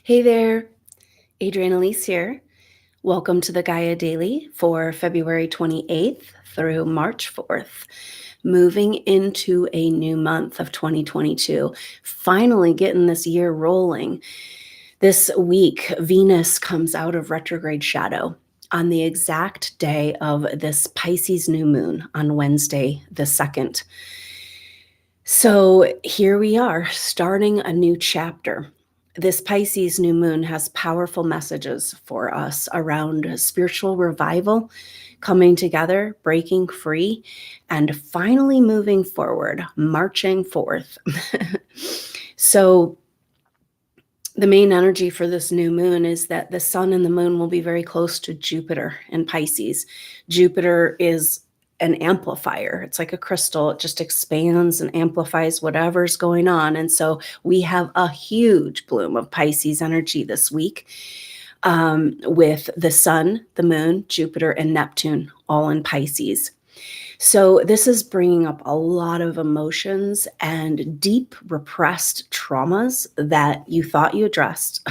Hey there, Adrienne Elise here. Welcome to the Gaia Daily for February 28th through March 4th. Moving into a new month of 2022, finally getting this year rolling. This week, Venus comes out of retrograde shadow on the exact day of this Pisces new moon on Wednesday, the 2nd. So here we are, starting a new chapter. This Pisces new moon has powerful messages for us around spiritual revival, coming together, breaking free, and finally moving forward, marching forth. So the main energy for this new moon is that the sun and the moon will be very close to Jupiter in Pisces. Jupiter is an amplifier. It's like a crystal. It just expands and amplifies whatever's going on. And so we have a huge bloom of Pisces energy this week with the sun, the moon, Jupiter, and Neptune all in Pisces. So this is bringing up a lot of emotions and deep repressed traumas that you thought you addressed,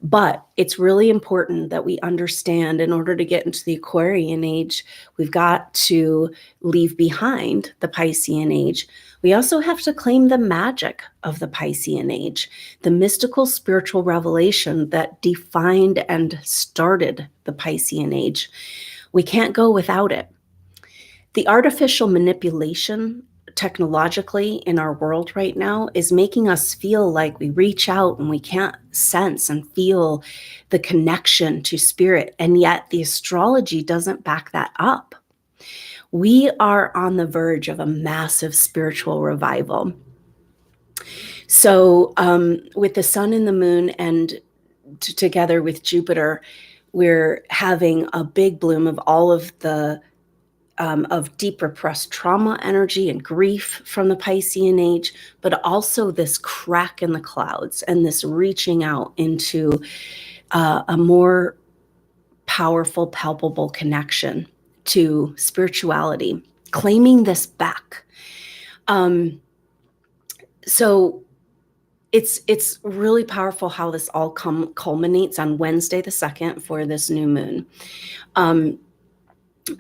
but it's really important that we understand in order to get into the Aquarian age, we've got to leave behind the Piscean age. We also have to claim the magic of the Piscean age, the mystical spiritual revelation that defined and started the Piscean age. We can't go without it. The artificial manipulation technologically in our world right now is making us feel like we reach out and we can't sense and feel the connection to spirit. And yet the astrology doesn't back that up. We are on the verge of a massive spiritual revival. So with the sun and the moon and together with Jupiter, we're having a big bloom of all of the of deep repressed trauma energy and grief from the Piscean age, but also this crack in the clouds and this reaching out into a more powerful, palpable connection to spirituality, claiming this back. So it's really powerful how this all culminates on Wednesday the 2nd for this new moon.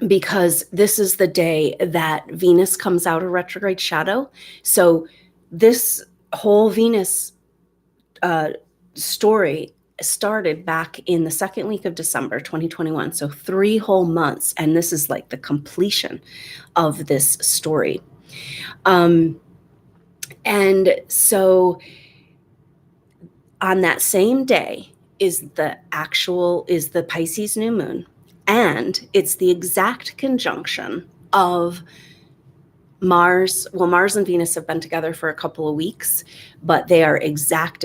Because this is the day that Venus comes out of retrograde shadow. So this whole Venus story started back in the second week of December 2021. So 3 whole months. And this is like the completion of this story. And so on that same day is the Pisces new moon. And it's the exact conjunction of Mars. Well, Mars and Venus have been together for a couple of weeks, but they are exact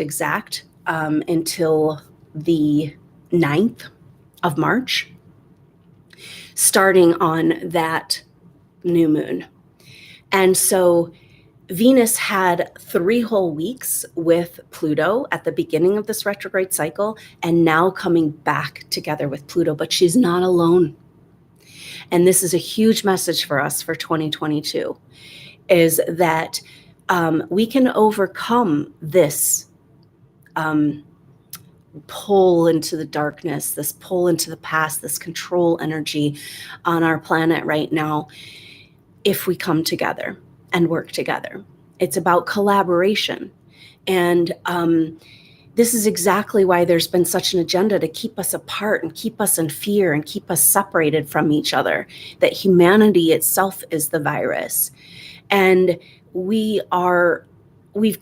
until the 9th of March, starting on that new moon. And so Venus had 3 whole weeks with Pluto at the beginning of this retrograde cycle, and now coming back together with Pluto, but she's not alone. And this is a huge message for us for 2022, is that we can overcome this pull into the darkness, this pull into the past, this control energy on our planet right now, if we come together and work together. It's about collaboration. And this is exactly why there's been such an agenda to keep us apart and keep us in fear and keep us separated from each other, that humanity itself is the virus. And we've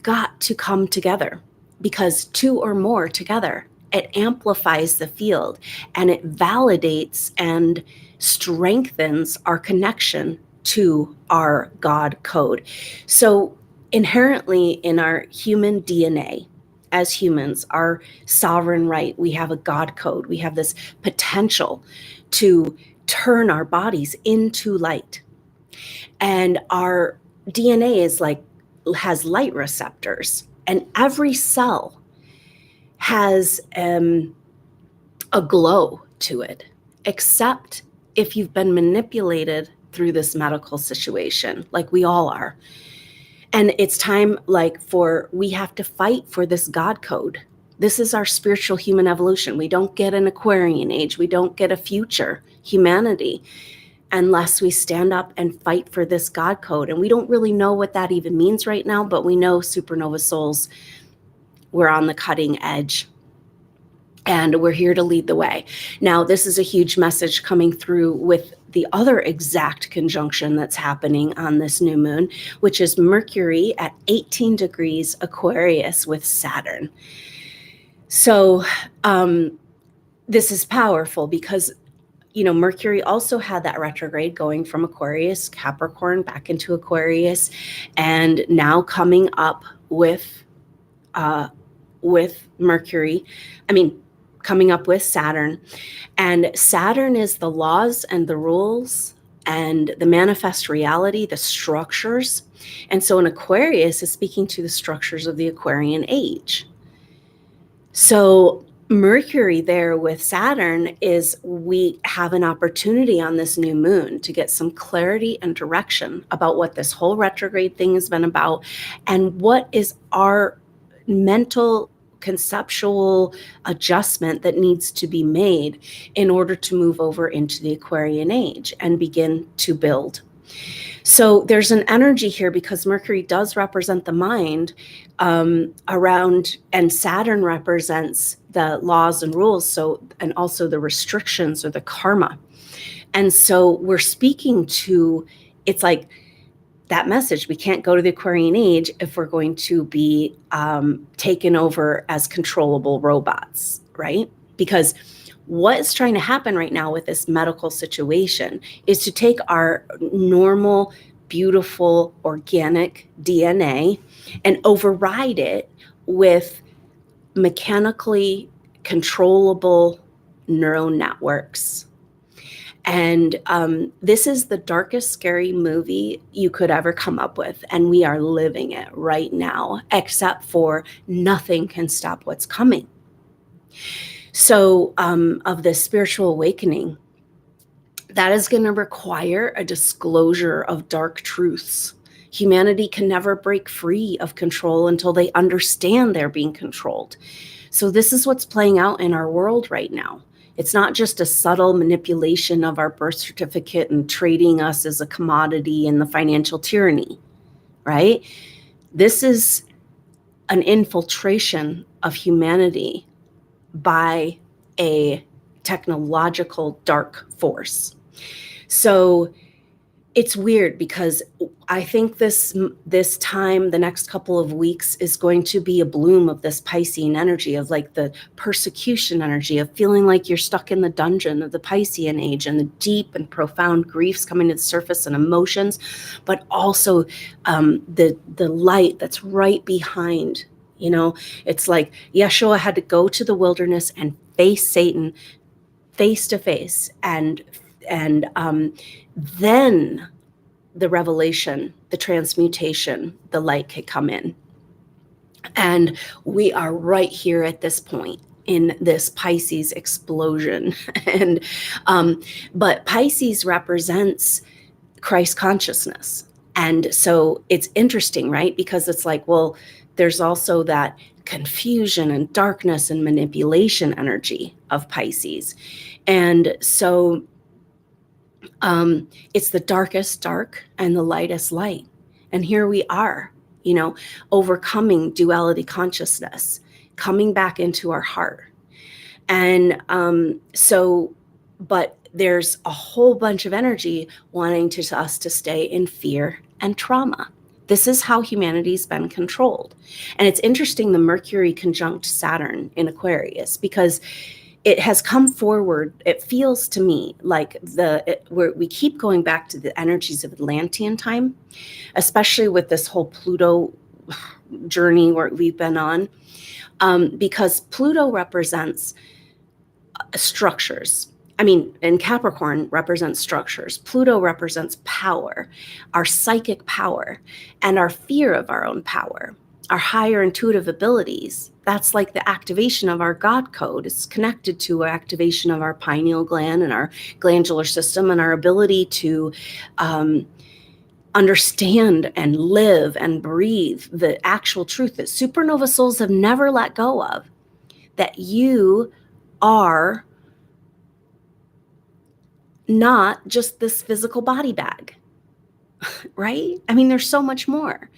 got to come together, because 2 or more together, it amplifies the field and it validates and strengthens our connection to our God code. So inherently in our human DNA, as humans, our sovereign right, we have a God code. We have this potential to turn our bodies into light. And our DNA has light receptors, and every cell has a glow to it, except if you've been manipulated through this medical situation, like we all are. And it's time we have to fight for this God code. This is our spiritual human evolution. We don't get an Aquarian age. We don't get a future humanity unless we stand up and fight for this God code. And we don't really know what that even means right now, but we know supernova souls, we're on the cutting edge. And we're here to lead the way. Now, this is a huge message coming through with the other exact conjunction that's happening on this new moon, which is Mercury at 18 degrees Aquarius with Saturn. So this is powerful because, Mercury also had that retrograde going from Aquarius, Capricorn, back into Aquarius, and now coming up with Mercury. Coming up with Saturn. And Saturn is the laws and the rules and the manifest reality, the structures. And so an Aquarius is speaking to the structures of the Aquarian Age. So Mercury there with Saturn is, we have an opportunity on this new moon to get some clarity and direction about what this whole retrograde thing has been about and what is our mental conceptual adjustment that needs to be made in order to move over into the Aquarian Age and begin to build. So there's an energy here because Mercury does represent the mind around, and Saturn represents the laws and rules, and also the restrictions or the karma. And so we're speaking to, it's like that message. We can't go to the Aquarian Age if we're going to be taken over as controllable robots, right? Because what is trying to happen right now with this medical situation is to take our normal, beautiful, organic DNA and override it with mechanically controllable neural networks. And this is the darkest, scary movie you could ever come up with. And we are living it right now, except for nothing can stop what's coming. So of this spiritual awakening, that is going to require a disclosure of dark truths. Humanity can never break free of control until they understand they're being controlled. So this is what's playing out in our world right now. It's not just a subtle manipulation of our birth certificate and trading us as a commodity in the financial tyranny, right? This is an infiltration of humanity by a technological dark force. So it's weird because I think this time, the next couple of weeks, is going to be a bloom of this Piscean energy, of like the persecution energy, of feeling like you're stuck in the dungeon of the Piscean age, and the deep and profound griefs coming to the surface and emotions, but also the light that's right behind. It's like Yeshua had to go to the wilderness and face Satan face to face, and then the revelation, the transmutation, the light could come in. And we are right here at this point in this Pisces explosion. And but Pisces represents Christ consciousness. And so it's interesting, right? Because it's like, well, there's also that confusion and darkness and manipulation energy of Pisces. And so it's the darkest dark and the lightest light. And here we are, overcoming duality consciousness, coming back into our heart. And but there's a whole bunch of energy wanting us to stay in fear and trauma. This is how humanity's been controlled. And it's interesting, the Mercury conjunct Saturn in Aquarius, because it has come forward. It feels to me like we keep going back to the energies of Atlantean time, especially with this whole Pluto journey where we've been on, because Pluto represents structures. And Capricorn represents structures. Pluto represents power, our psychic power, and our fear of our own power, our higher intuitive abilities. That's like the activation of our God code. It's connected to our activation of our pineal gland and our glandular system and our ability to understand and live and breathe the actual truth that supernova souls have never let go of, that you are not just this physical body bag, right? I mean, there's so much more.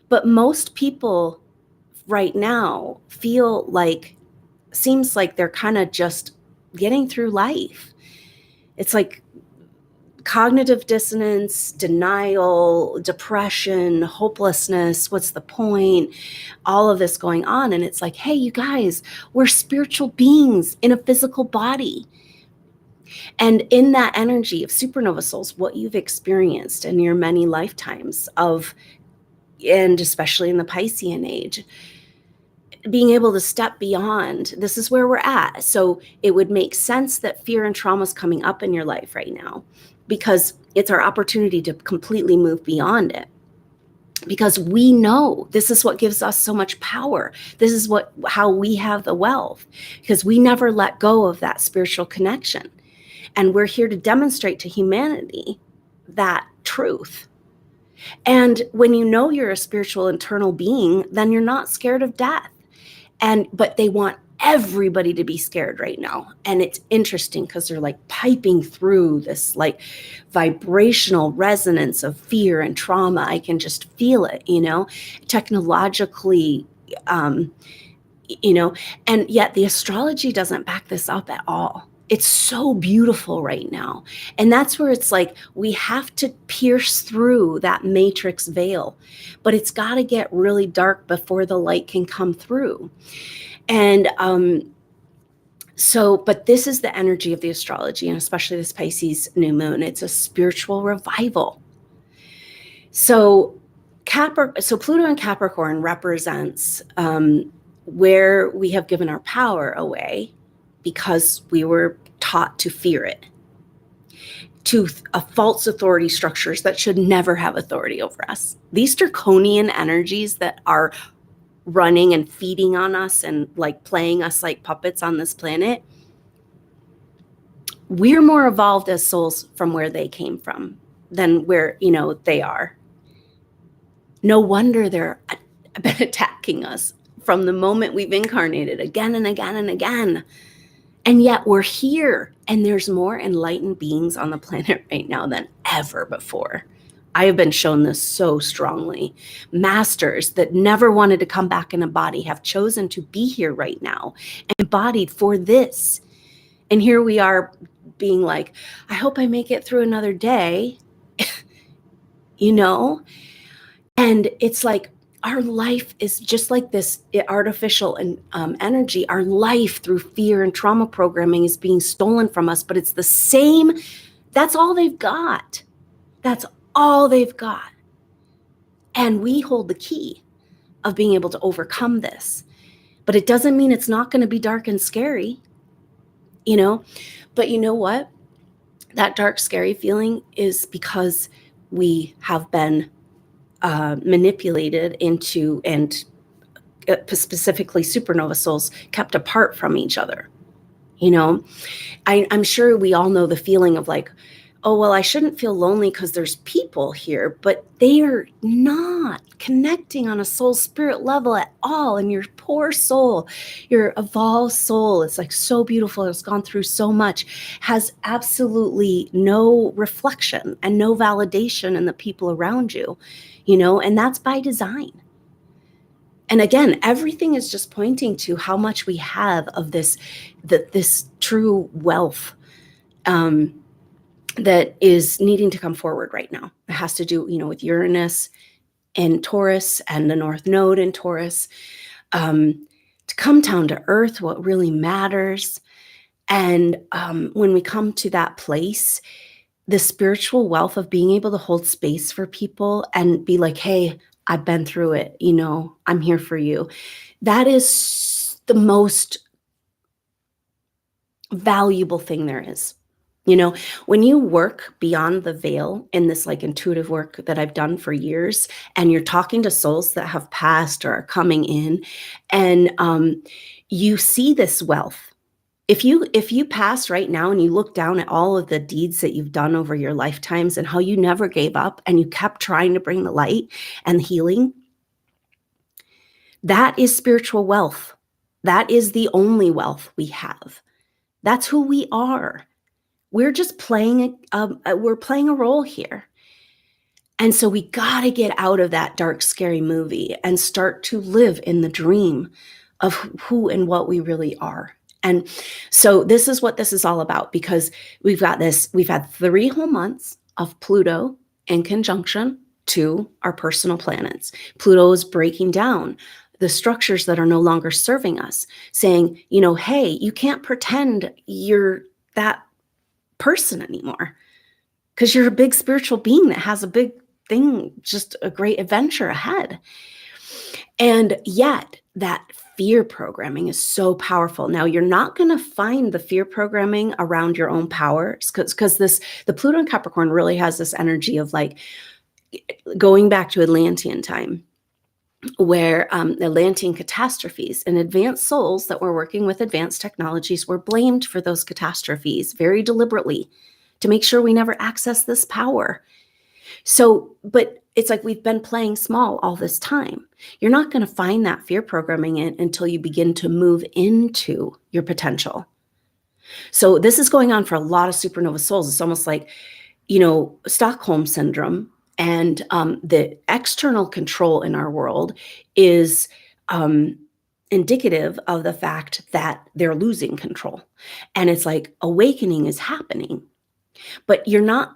But most people right now feel like, seems like they're kind of just getting through life. It's like cognitive dissonance, denial, depression, hopelessness. What's the point? All of this going on. And it's like, hey, you guys, we're spiritual beings in a physical body. And in that energy of supernova souls, what you've experienced in your many lifetimes of, and especially in the Piscean age, being able to step beyond, this is where we're at. So it would make sense that fear and trauma is coming up in your life right now, because it's our opportunity to completely move beyond it. Because we know this is what gives us so much power. This is how we have the wealth, because we never let go of that spiritual connection. And we're here to demonstrate to humanity that truth. And when you know you're a spiritual internal being, then you're not scared of death. But they want everybody to be scared right now. And it's interesting because they're like piping through this like vibrational resonance of fear and trauma. I can just feel it, technologically, and yet the astrology doesn't back this up at all. It's so beautiful right now. And that's where it's like, we have to pierce through that matrix veil, but it's got to get really dark before the light can come through. And but this is the energy of the astrology, and especially this Pisces new moon. It's a spiritual revival. So Pluto in Capricorn represents where we have given our power away because we were taught to fear it, to false authority structures that should never have authority over us. These draconian energies that are running and feeding on us and like playing us like puppets on this planet, we're more evolved as souls from where they came from than where, they are. No wonder they're been attacking us from the moment we've incarnated again and again and again. And yet we're here, and there's more enlightened beings on the planet right now than ever before. I have been shown this so strongly. Masters that never wanted to come back in a body have chosen to be here right now, embodied for this. And here we are being like, I hope I make it through another day, And it's like, our life is just like this artificial and energy. Our life through fear and trauma programming is being stolen from us, but it's the same. That's all they've got. That's all they've got. And we hold the key of being able to overcome this. But it doesn't mean it's not going to be dark and scary, But you know what? That dark, scary feeling is because we have been manipulated into, and specifically supernova souls kept apart from each other. I'm sure we all know the feeling of like, oh, well, I shouldn't feel lonely because there's people here, but they are not connecting on a soul spirit level at all. And your poor soul, your evolved soul, it's like so beautiful. It's gone through so much, has absolutely no reflection and no validation in the people around you, and that's by design. And again, everything is just pointing to how much we have of this true wealth that is needing to come forward right now. It has to do, with Uranus in Taurus and the North Node in Taurus, to come down to earth, what really matters. And when we come to that place, the spiritual wealth of being able to hold space for people and be like, hey, I've been through it, I'm here for you. That is the most valuable thing there is. When you work beyond the veil in this like intuitive work that I've done for years, and you're talking to souls that have passed or are coming in, and you see this wealth, If you pass right now and you look down at all of the deeds that you've done over your lifetimes and how you never gave up and you kept trying to bring the light and healing, that is spiritual wealth. That is the only wealth we have. That's who we are. We're just playing we're playing a role here. And so we got to get out of that dark, scary movie and start to live in the dream of who and what we really are. And so this is what this is all about, because we've had 3 whole months of Pluto in conjunction to our personal planets. Pluto is breaking down the structures that are no longer serving us, saying, hey, you can't pretend you're that person anymore, because you're a big spiritual being that has a big thing, just a great adventure ahead. And yet that fear programming is so powerful. Now, you're not going to find the fear programming around your own power, because the Pluto in Capricorn really has this energy of like going back to Atlantean time, where Atlantean catastrophes and advanced souls that were working with advanced technologies were blamed for those catastrophes very deliberately to make sure we never access this power. So, but it's like we've been playing small all this time. You're not going to find that fear programming until you begin to move into your potential. So this is going on for a lot of supernova souls. It's almost like, Stockholm syndrome, and the external control in our world is indicative of the fact that they're losing control. And it's like awakening is happening. But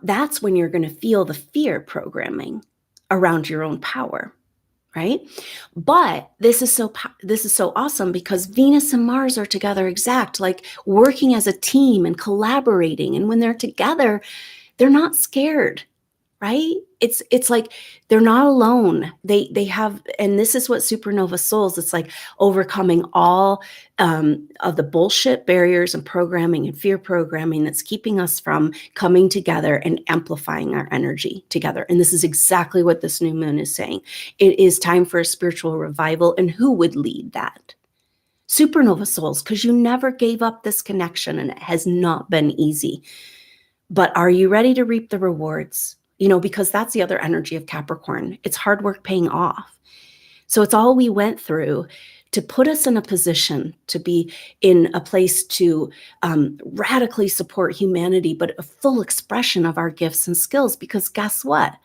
that's when you're going to feel the fear programming around your own power, right? But this is so awesome, because Venus and Mars are together exact, like working as a team and collaborating. And when they're together, they're not scared, right? It's like they're not alone. They have, and this is what supernova souls, it's like overcoming all of the bullshit barriers and programming and fear programming that's keeping us from coming together and amplifying our energy together. And this is exactly what this new moon is saying. It is time for a spiritual revival. And who would lead that? Supernova souls, because you never gave up this connection, and it has not been easy. But are you ready to reap the rewards? Because that's the other energy of Capricorn. It's hard work paying off. So it's all we went through to put us in a position to be in a place to radically support humanity, but a full expression of our gifts and skills. Because guess what?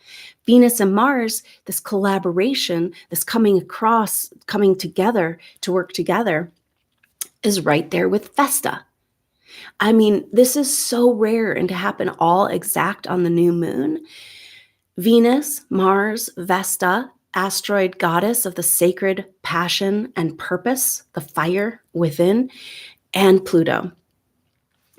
Venus and Mars, this collaboration, this coming together to work together, is right there with Vesta. I mean, this is so rare, and to happen all exact on the new moon. Venus, Mars, Vesta, asteroid goddess of the sacred passion and purpose, the fire within, and Pluto.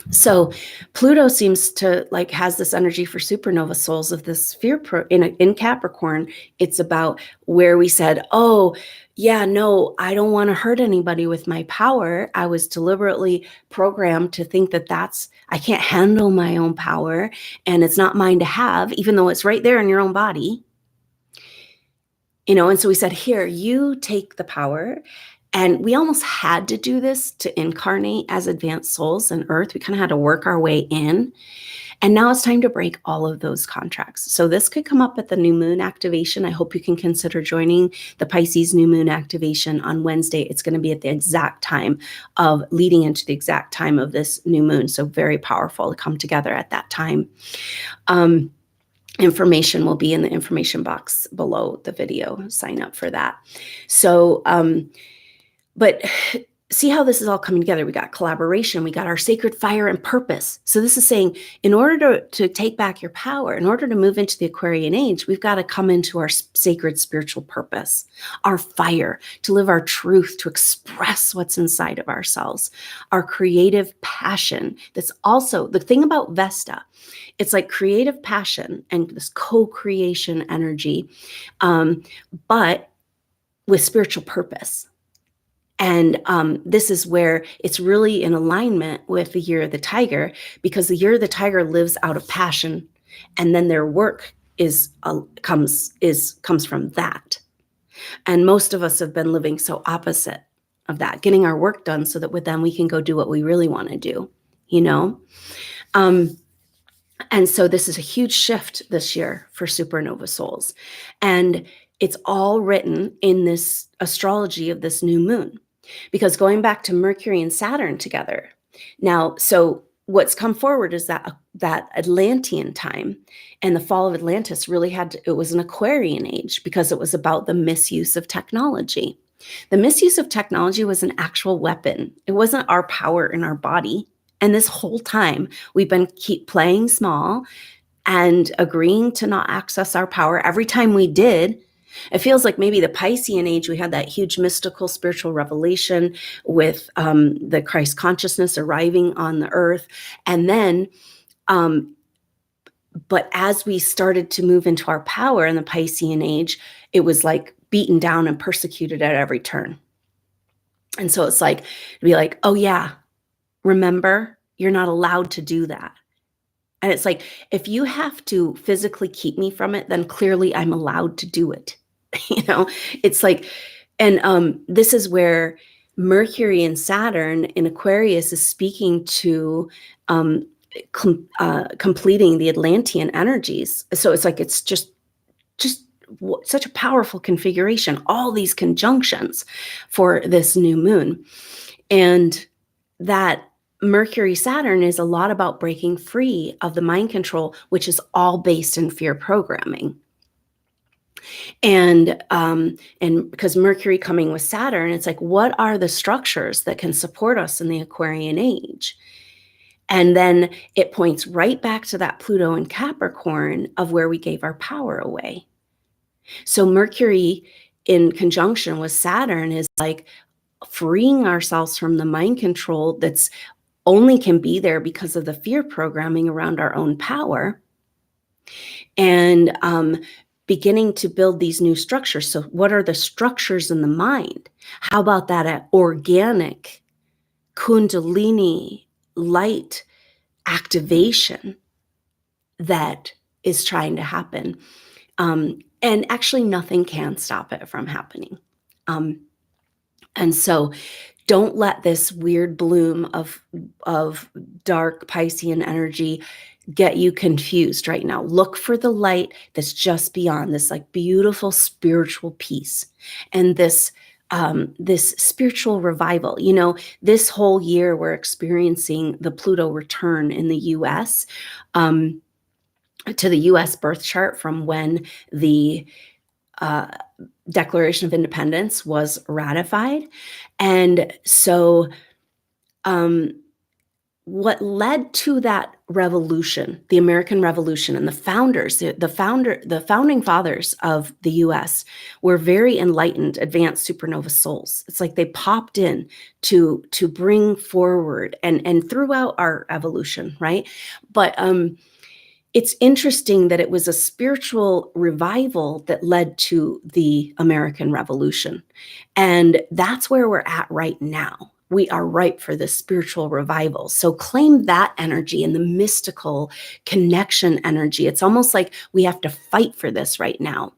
So Pluto seems to has this energy for supernova souls of this fear in Capricorn. It's about where we said, oh, yeah, no, I don't want to hurt anybody with my power. I was deliberately programmed to think that I can't handle my own power, and it's not mine to have, even though it's right there in your own body. And so we said, here, you take the power. And we almost had to do this to incarnate as advanced souls on Earth. We kind of had to work our way in. And now it's time to break all of those contracts. So this could come up at the new moon activation. I hope you can consider joining the Pisces new moon activation on Wednesday. It's going to be at the exact time of leading into the exact time of this new moon. So very powerful to come together at that time. Information will be in the information box below the video. Sign up for that. So, but see how this is all coming together. We got collaboration, we got our sacred fire and purpose. So this is saying, in order to take back your power, in order to move into the Aquarian Age, we've got to come into our sacred spiritual purpose, our fire, to live our truth, to express what's inside of ourselves, our creative passion. That's also the thing about Vesta. It's like creative passion and this co-creation energy, but with spiritual purpose. And this is where it's really in alignment with the year of the tiger, because the year of the tiger lives out of passion, and then their work comes from that. And most of us have been living so opposite of that, getting our work done so that then we can go do what we really want to do, you know? And so this is a huge shift this year for supernova souls. And it's all written in this astrology of this new moon. Because going back to Mercury and Saturn together, now, so what's come forward is that Atlantean time and the fall of Atlantis really it was an Aquarian age because it was about the misuse of technology. The misuse of technology was an actual weapon. It wasn't our power in our body. And this whole time we've been keep playing small and agreeing to not access our power. Every time we did, it feels like maybe the Piscean Age, we had that huge mystical spiritual revelation with the Christ consciousness arriving on the earth. And then, but as we started to move into our power in the Piscean Age, it was like beaten down and persecuted at every turn. And so it's like, to be like, oh yeah, remember, you're not allowed to do that. And it's like, if you have to physically keep me from it, then clearly I'm allowed to do it. You know, it's like, and this is Mercury and Saturn in Aquarius is speaking to completing the Atlantean energies. So it's like, it's just such a powerful configuration, all these conjunctions for this new moon. And that Mercury Saturn is a lot about breaking free of the mind control, which is all based in fear programming. And because Mercury coming with Saturn, it's like, what are the structures that can support us in the Aquarian age? And then it points right back to that Pluto and Capricorn of where we gave our power away. So Mercury in conjunction with Saturn is like freeing ourselves from the mind control that's only can be there because of the fear programming around our own power. And beginning to build these new structures. So what are the structures in the mind? How about that organic Kundalini light activation that is trying to happen? And actually nothing can stop it from happening. And so don't let this weird bloom of dark Piscean energy get you confused right now. Look for the light that's just beyond this, like beautiful spiritual peace and this spiritual revival. You know, this whole year we're experiencing the Pluto return in the US to the US birth chart from when the Declaration of Independence was ratified. And so what led to that revolution, the American Revolution, and the founders, the founding fathers of the US were very enlightened, advanced supernova souls. It's like they popped in to bring forward and throughout our evolution, right? But it's interesting that it was a spiritual revival that led to the American Revolution. And that's where we're at right now. We are ripe for this spiritual revival. So claim that energy and the mystical connection energy. It's almost like we have to fight for this right now.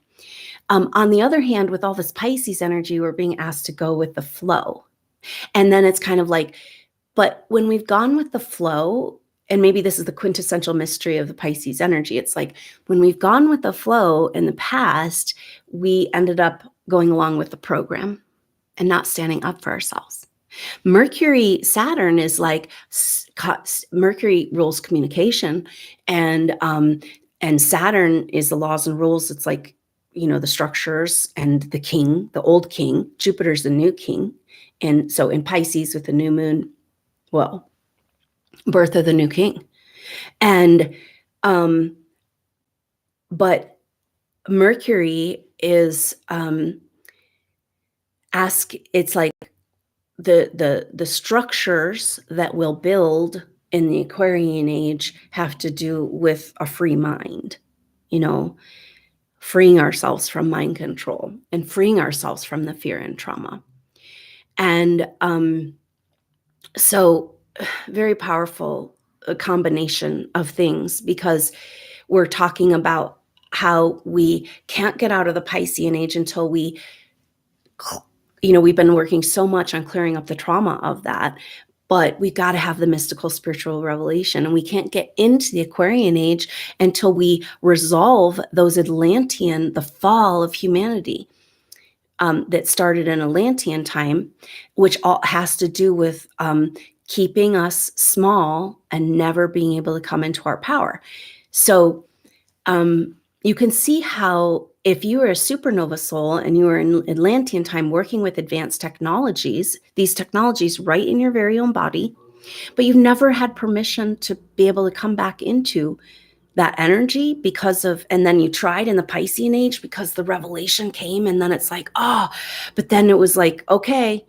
On the other hand, with all this Pisces energy, we're being asked to go with the flow. And then it's kind of like, but when we've gone with the flow, and maybe this is the quintessential mystery of the Pisces energy, it's like when we've gone with the flow in the past, we ended up going along with the program and not standing up for ourselves. Mercury Saturn is like, Mercury rules communication, and Saturn is the laws and rules. It's like, you know, the structures and the king, the old king. Jupiter's the new king. And so in Pisces with the new moon, well, birth of the new king. And but Mercury is it's like the structures that we'll build in the Aquarian age have to do with a free mind, you know, freeing ourselves from mind control and freeing ourselves from the fear and trauma. And so very powerful combination of things, because we're talking about how we can't get out of the Piscean age until we we've been working so much on clearing up the trauma of that, but we've got to have the mystical spiritual revelation. And we can't get into the Aquarian age until we resolve those Atlantean, the fall of humanity that started in Atlantean time, which all has to do with keeping us small and never being able to come into our power. So you can see how if you were a supernova soul and you were in Atlantean time working with advanced technologies, these technologies right in your very own body, but you've never had permission to be able to come back into that energy because of, and then you tried in the Piscean age because the revelation came, and then it's like, oh, but then it was like, okay,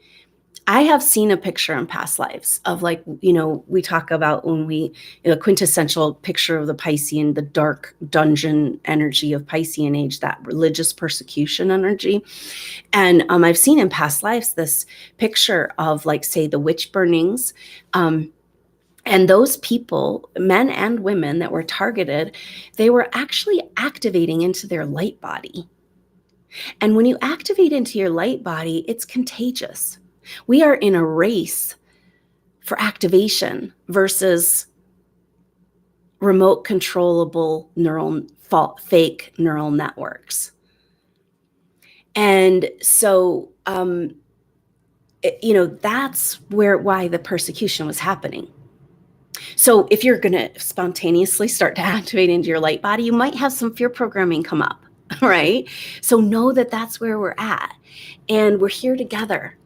I have seen a picture in past lives of like, we talk about when a quintessential picture of the Piscean, the dark dungeon energy of Piscean age, that religious persecution energy. And I've seen in past lives this picture of like, say, the witch burnings. And those people, men and women that were targeted, they were actually activating into their light body. And when you activate into your light body, it's contagious. We are in a race for activation versus remote controllable fake neural networks. And so, that's why the persecution was happening. So if you're going to spontaneously start to activate into your light body, you might have some fear programming come up, right? So know that that's where we're at, and we're here together.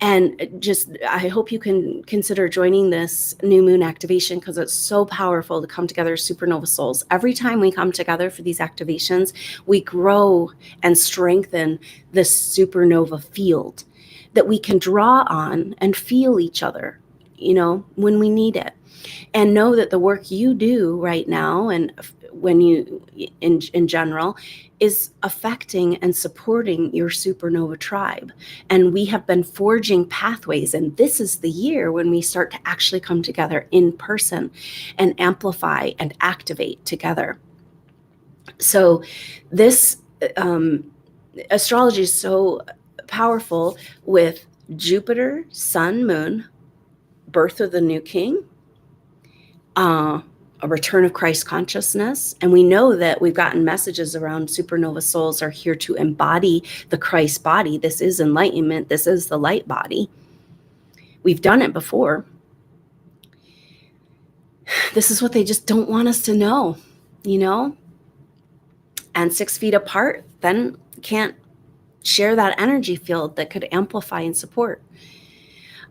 And I hope you can consider joining this new moon activation, because it's so powerful to come together as supernova souls. Every time we come together for these activations, we grow and strengthen this supernova field that we can draw on and feel each other, when we need it. And know that the work you do right now, and when you in general, is affecting and supporting your supernova tribe. And we have been forging pathways, and this is the year when we start to actually come together in person and amplify and activate together. So this astrology is so powerful with Jupiter, Sun, Moon, birth of the new king, a return of Christ consciousness. And we know that we've gotten messages around supernova souls are here to embody the Christ body. This is enlightenment. This is the light body. We've done it before. This is what they just don't want us to know, And 6 feet apart, then can't share that energy field that could amplify and support.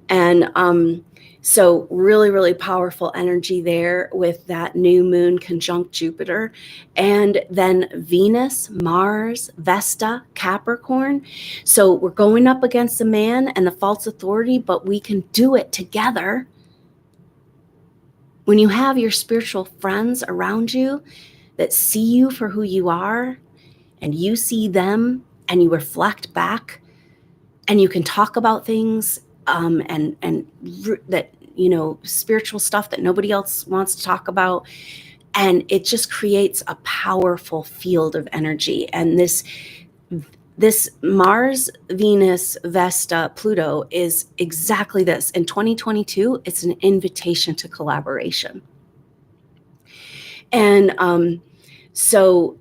And so really, really powerful energy there with that new moon conjunct Jupiter. And then Venus, Mars, Vesta, Capricorn. So we're going up against the man and the false authority, but we can do it together. When you have your spiritual friends around you that see you for who you are, and you see them, and you reflect back, and you can talk about things and that, spiritual stuff that nobody else wants to talk about. And it just creates a powerful field of energy. And this Mars, Venus, Vesta, Pluto is exactly this. In 2022, it's an invitation to collaboration. And so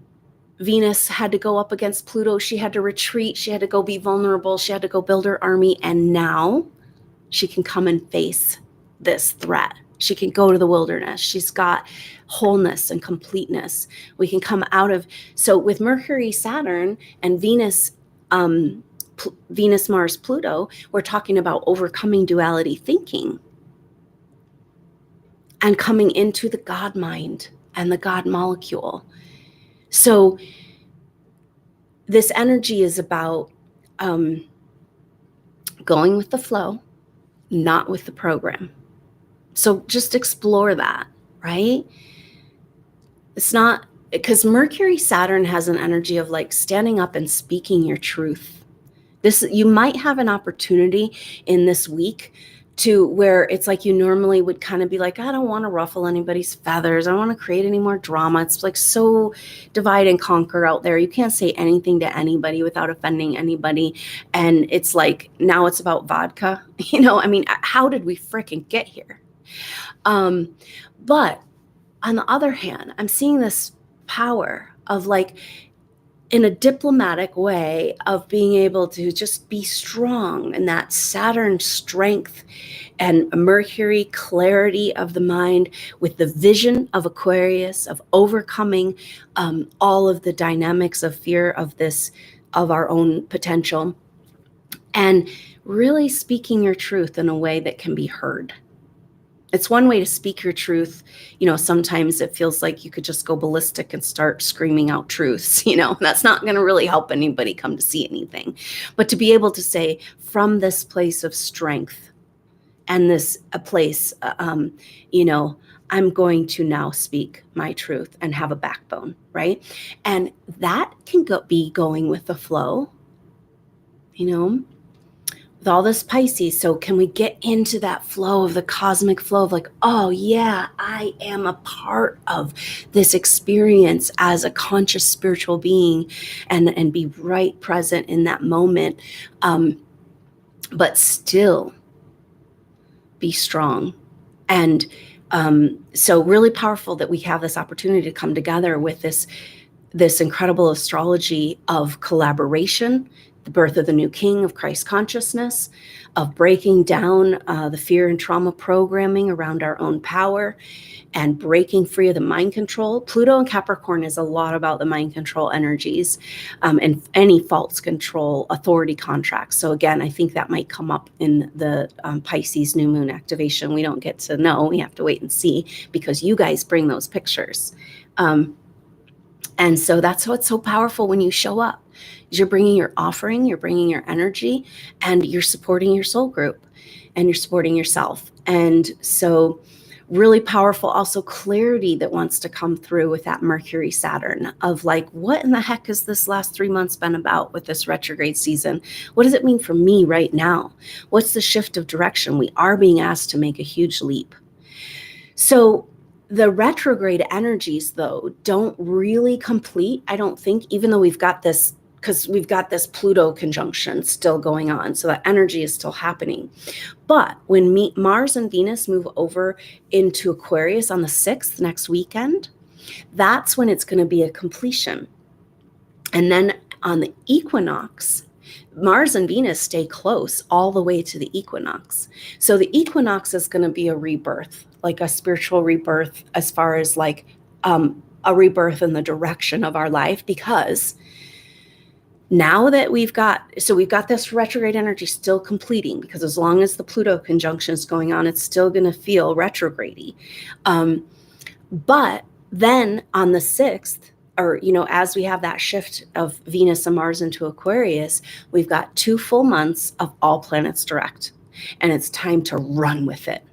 Venus had to go up against Pluto. She had to retreat. She had to go be vulnerable. She had to go build her army. And now she can come and face this threat. She can go to the wilderness. She's got wholeness and completeness. We can come out of, so with Mercury, Saturn, and Venus, Venus, Mars, Pluto, we're talking about overcoming duality thinking and coming into the God mind and the God molecule. So this energy is about going with the flow, not with the program. So just explore that, right? It's not, because Mercury, Saturn has an energy of like standing up and speaking your truth. You might have an opportunity in this week to where it's like you normally would kind of be like, I don't want to ruffle anybody's feathers. I don't want to create any more drama. It's like so divide and conquer out there. You can't say anything to anybody without offending anybody. And it's like, now it's about vodka. I mean, how did we fricking get here? But on the other hand, I'm seeing this power of like, in a diplomatic way of being able to just be strong, and that Saturn strength and Mercury clarity of the mind with the vision of Aquarius, of overcoming all of the dynamics of fear of our own potential, and really speaking your truth in a way that can be heard. It's one way to speak your truth. Sometimes it feels like you could just go ballistic and start screaming out truths. That's not going to really help anybody come to see anything. But to be able to say from this place of strength and a place, I'm going to now speak my truth and have a backbone, right? And that can be going with the flow, with all this Pisces. So can we get into that flow of the cosmic flow of like, oh yeah, I am a part of this experience as a conscious spiritual being, and be right present in that moment, but still be strong. And so really powerful that we have this opportunity to come together with this incredible astrology of collaboration, the birth of the new king of Christ consciousness, of breaking down the fear and trauma programming around our own power, and breaking free of the mind control. Pluto in Capricorn is a lot about the mind control energies and any false control authority contracts. So again, I think that might come up in the Pisces new moon activation. We don't get to know. We have to wait and see, because you guys bring those pictures. And so that's what's so powerful when you show up. You're bringing your offering, you're bringing your energy, and you're supporting your soul group, and you're supporting yourself. And so really powerful also clarity that wants to come through with that Mercury Saturn of like, what in the heck has this last 3 months been about with this retrograde season? What does it mean for me right now? What's the shift of direction? We are being asked to make a huge leap. So the retrograde energies, though, don't really complete, I don't think, even though we've got this, because we've got this Pluto conjunction still going on. So that energy is still happening. But when Mars and Venus move over into Aquarius on the 6th, next weekend, that's when it's going to be a completion. And then on the equinox, Mars and Venus stay close all the way to the equinox. So the equinox is going to be a rebirth, like a spiritual rebirth, as far as like a rebirth in the direction of our life, because now that we've got this retrograde energy still completing, because as long as the Pluto conjunction is going on, it's still going to feel retrograde-y. But then on the 6th, or, as we have that shift of Venus and Mars into Aquarius, we've got 2 full months of all planets direct, and it's time to run with it.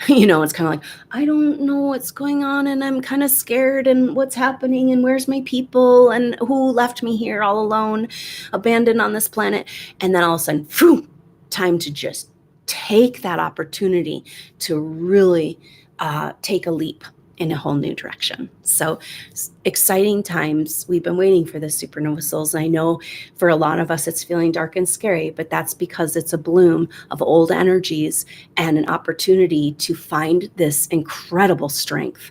It's kind of like, I don't know what's going on, and I'm kind of scared, and what's happening, and where's my people, and who left me here all alone, abandoned on this planet. And then all of a sudden, phew, time to just take that opportunity to really take a leap in a whole new direction. So exciting times. We've been waiting for this supernova souls. And I know for a lot of us, it's feeling dark and scary, but that's because it's a bloom of old energies and an opportunity to find this incredible strength,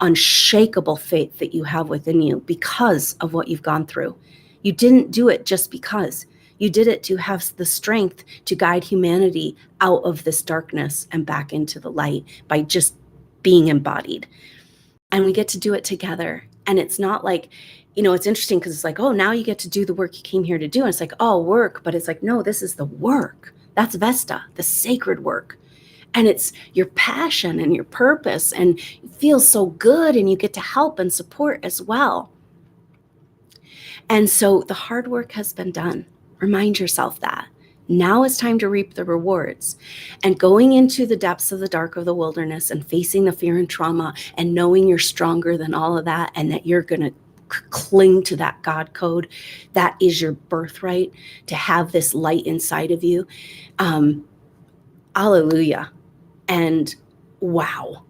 unshakable faith that you have within you because of what you've gone through. You didn't do it just because. You did it to have the strength to guide humanity out of this darkness and back into the light by just being embodied. And we get to do it together. And it's not like, it's interesting because it's like, oh, now you get to do the work you came here to do. And it's like, oh, work. But it's like, no, this is the work. That's Vesta, the sacred work. And it's your passion and your purpose, and it feels so good, and you get to help and support as well. And so the hard work has been done. Remind yourself that. Now it's time to reap the rewards. And going into the depths of the dark of the wilderness and facing the fear and trauma and knowing you're stronger than all of that, and that you're going to cling to that God code, that is your birthright, to have this light inside of you. Hallelujah. And wow,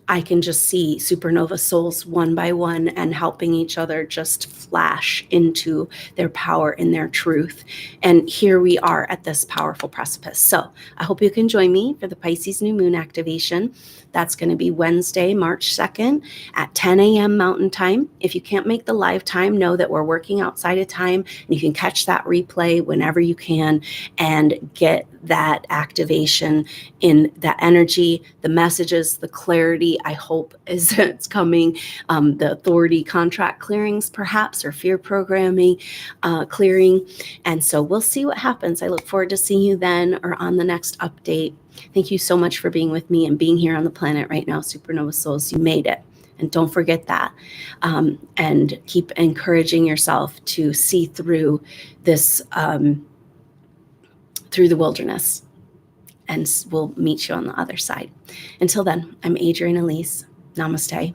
I can just see supernova souls one by one and helping each other just flash into their power and their truth. And here we are at this powerful precipice. So I hope you can join me for the Pisces new moon activation. That's going to be Wednesday, March 2nd at 10 a.m. Mountain Time. If you can't make the live time, know that we're working outside of time, and you can catch that replay whenever you can and get that activation in that energy, the messages, the clarity, I hope is it's coming, the authority contract clearings perhaps, or fear programming clearing. And so we'll see what happens. I look forward to seeing you then or on the next update. Thank you so much for being with me and being here on the planet right now, Supernova Souls. You made it. And don't forget that. And keep encouraging yourself to see through this, through the wilderness. And we'll meet you on the other side. Until then, I'm Adrienne Elise. Namaste.